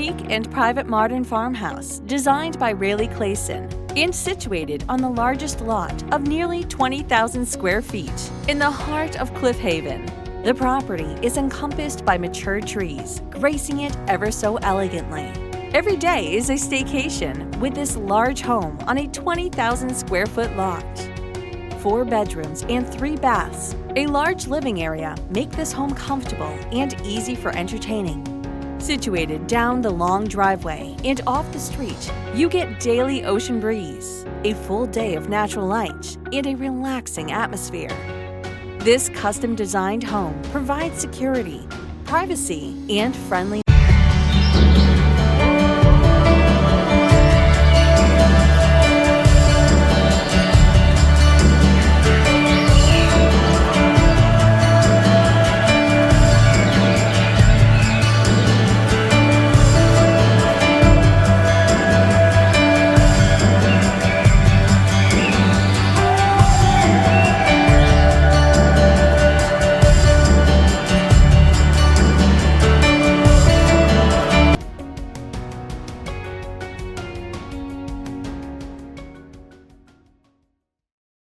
unique and private modern farmhouse designed by Raili Clasen and situated on the largest lot of nearly 20,000 square feet in the heart of Cliff Haven. The property is encompassed by mature trees, gracing it ever so elegantly. Every day is a staycation with this large home on a 20,000 square foot lot. 4 bedrooms and 3 baths, a large living area make this home comfortable and easy for entertaining. Situated down the long driveway and off the street, you get daily ocean breeze, a full day of natural light, and a relaxing atmosphere. This custom-designed home provides security, privacy, and friendly